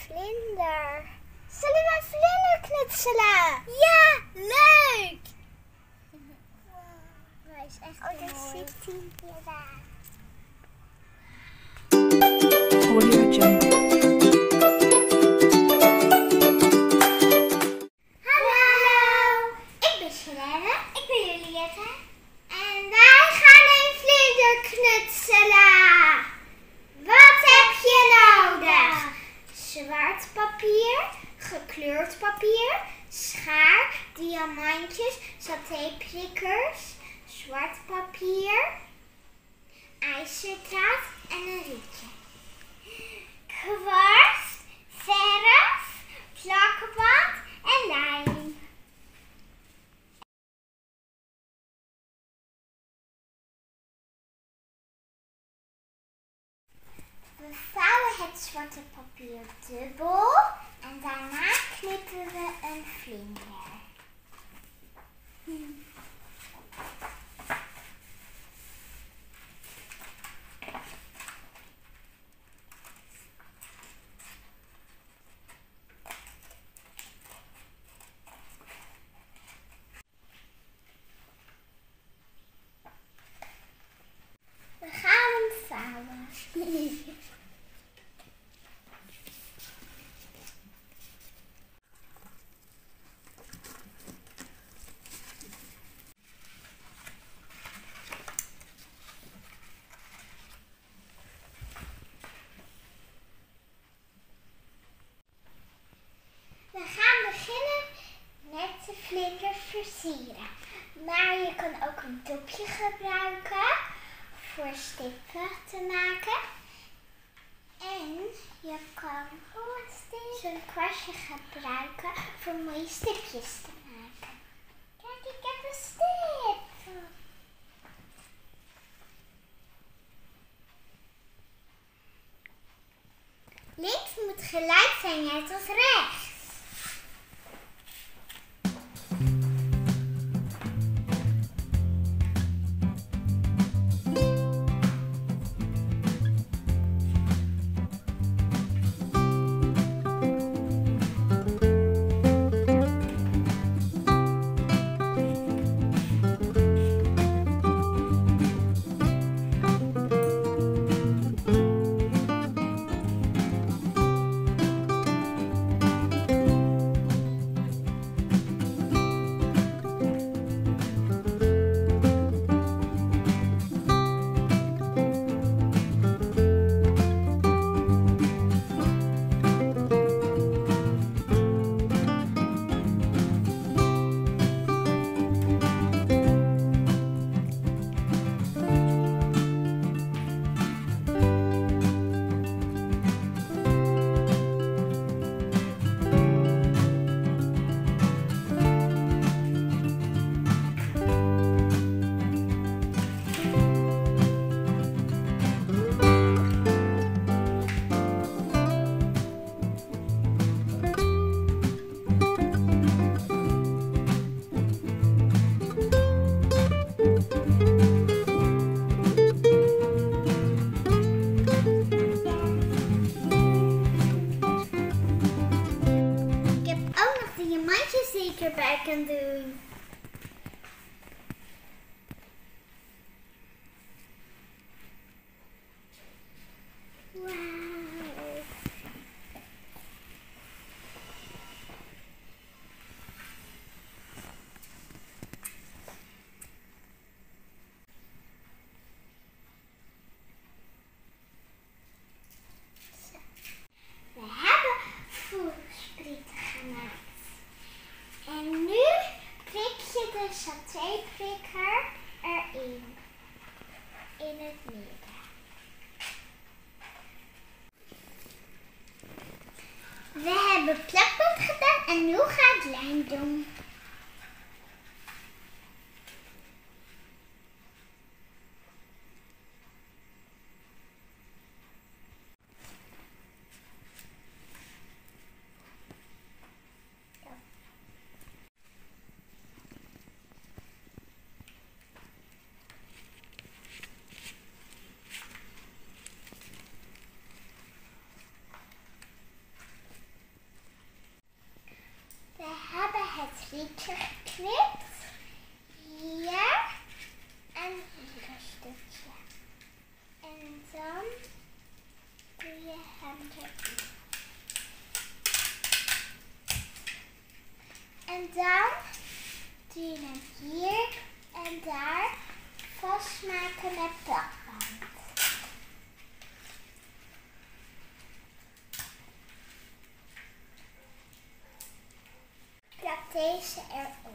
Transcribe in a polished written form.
vlinder. Zullen we een vlinder knutselen? Ja, leuk! Hij is echt mooi. Dat zit hij daar. Hallo, ik ben Charlène, ik ben Juliette en wij gaan een vlinder knutselen. Wat heb je nodig? Zwart papier, gekleurd papier, schaar, diamantjes, satéprikkers, zwart papier, ijzerdraad en een rietje. Kwast, verf, plakband en lijm. We vouwen het zwarte papier dubbel en daarna knippen we een vlinder. We gaan hem vouwen. We gaan beginnen met de vlinders versieren. Maar je kan ook een dopje gebruiken voor stippen te maken. En je kan zo'n kwastje gebruiken voor mooie stipjes te maken. Kijk, ik heb een stip. Links moet gelijk zijn, net als rechts. losmaken met plakband. Plak deze erop.